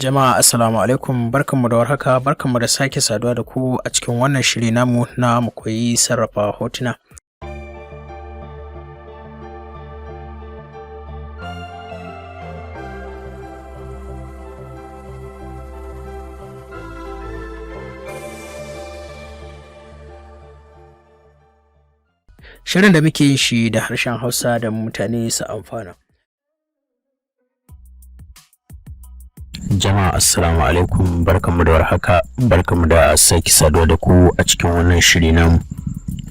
Jama'a assalamu alaikum, barkanmu da warhaka, barkanmu da sake saduwa da ku a cikin wannan shiri namu na mu koyi sarrafa hotuna. Shirin da muke yin shi da harshen Hausa da mutane su amfana. Jama'a assalamu alaikum, barkanmu da warhaka, barkanmu da sake saduwa da ku a cikin wannan shiri namu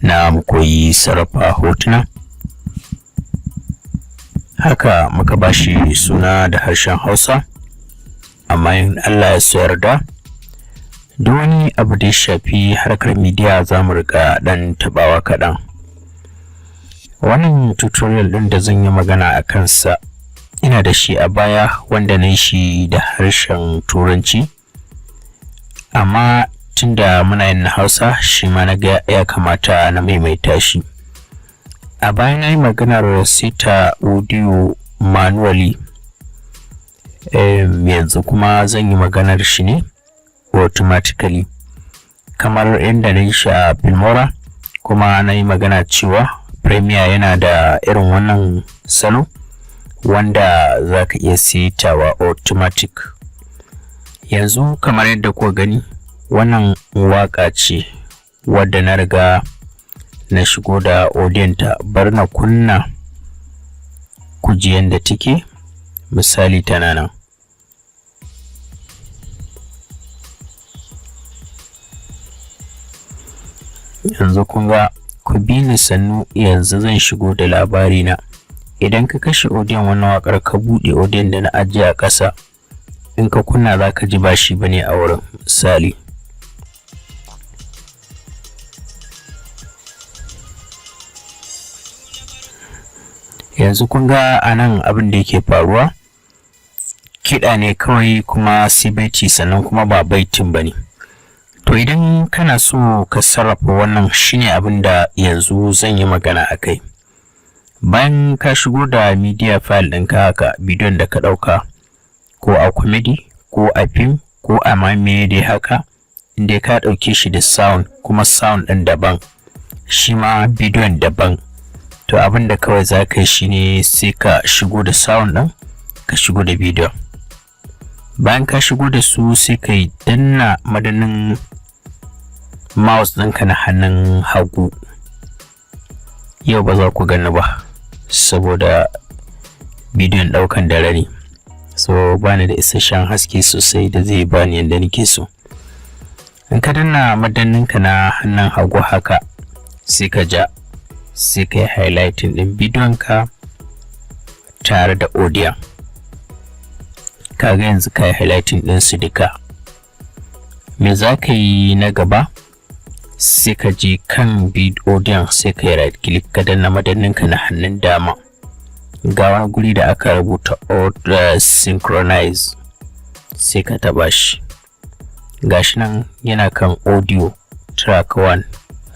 na mu koyi sarrafa hotuna. Haka muka bashi suna da harshen Hausa, amma in Allah ya so yarda duk wani abu da ya shafi harkar media za mu riƙa ɗan taɓawa kaɗan. Wannan tutorial ɗin da zan yi magana a kansa ina da shi a baya wanda na yi shi da harshen Turanci, amma tunda muna yin na Hausa shi ma na ga ya kamata na maimaita shi. A baya na yi maganar seta audio manually, yanzu kuma zan yi maganar shi ne automatically kamar yadda na yi shi a Filmora, kuma na yi magana cewa Premiere yana da irin wannan salo wanda za ka iya setawa automatic. Yanzu kamar yadda kuka gani, wannan waka ce wadda na riga na shigo da audio ta. Bar na kunna kujiyan da take, misali tana nan. Yanzu kun ga, ku bi ni sannu, yanzu zan shigo da labari na. Idan ka kashe audio wannan wakar ka bude audio da na ajiye a ƙasa, in ka kunna za ka ji bashi bane a wurin. Misali yanzu kun ga anan abin da yake faruwa, kiɗa ne kawai kuma sai baiti, sannan kuma ba baitin bane. To idan kana so ka sarrafa wannan, shine abin da yanzu zan yi magana akai. Bayan ka shigo da media file ɗinka, haka bidiyon da ka ɗauka, ko a comedy ko a film ko a mame dai haka, inda ka ɗauke shi da sound, kuma sound ɗin daban, shi ma bidiyon daban, to abin da kawai za ka yi shine sai ka shigo da sound ɗin, ka shigo da bidiyon. Bayan ka shigo da su, sai ka yi danna madannin mouse ɗinka na hannun hagu. Yau ba za ku gani ba saboda bidiyon ɗaukan dare ne, so bani da isasshen haske sosai da zai bani yadda nake so. In ka danna madanninka na hannun hagu haka, sai ka ja, sai ka yi highlighting ɗin bidiyonka tare da audio. Kaga yanzu ka yi highlighting ɗin su duka. Me za ka yi na gaba? Sai ka je kan audio, sai ka yi right click, ka danna madanninka na hannun dama, ga wani guri da aka rubuta synchronize, sai ka taba shi. Gashi nan yana kan audio track 1,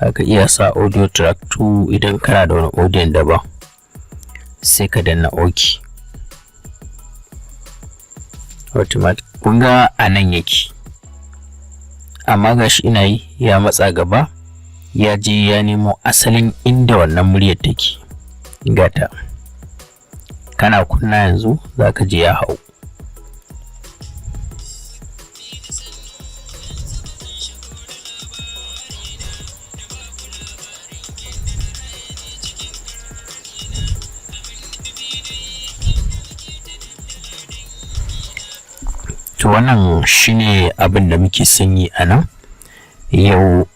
haka iya sa audio track 2 idan kana da wani audio daban, sai ka danna OK. Automatic kun ga anan yake, amma gashi ina yi ya matsa gaba, ya je ya nemo asalin inda wannan muryar take. Gata kana kunna yanzu za ka je ya hau. To wannan shine abin da muke son yi a nan yau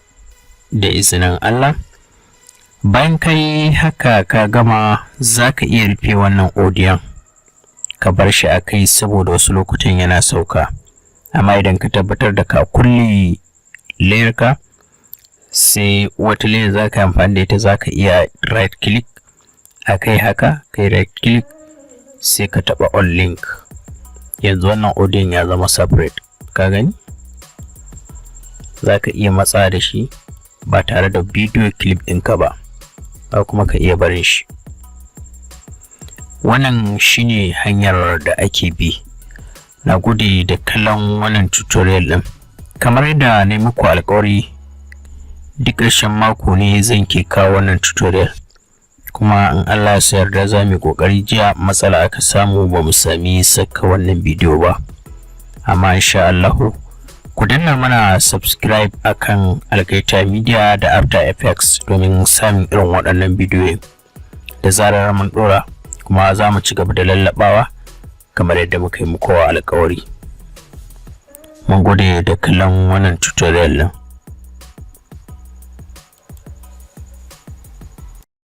da izinin Allah. Bayan kai haka ka gama, za ka iya rufe wannan audio ka bar shi a kai, saboda wasu lokutan yana sauka. Amma idan ka tabbatar da ka kulle layer ka, sai wata layer za ka amfani da ita, za ka iya right click a kai haka, kai right click, sai ka taba on link. Yanzu wannan audio ya zama separate, ka gani? Za ka iya matsa da shi ba tare da video clip ɗinka ba, kuma ka iya barin shi. Wannan shine hanyar da ake bi Na gode da kallon wannan tutorial din. Kamar yadda na muku alƙawari, duk ƙarshen mako ne zan ke kawo wannan tutorial. Kuma in Allah ya yarda za mu kokari. Jiya matsala aka samu ba mu sami saka wannan bidiyo ba. Amma insha Allah ku danna mana subscribe akan Algaita Media da After Effects domin samun irin waɗannan bidiyoyi da zarar mun dora, kuma za mu ci gaba da lallabawa kamar yadda muka yi muku alƙawari. Mun gode da kallon wannan tutorial din.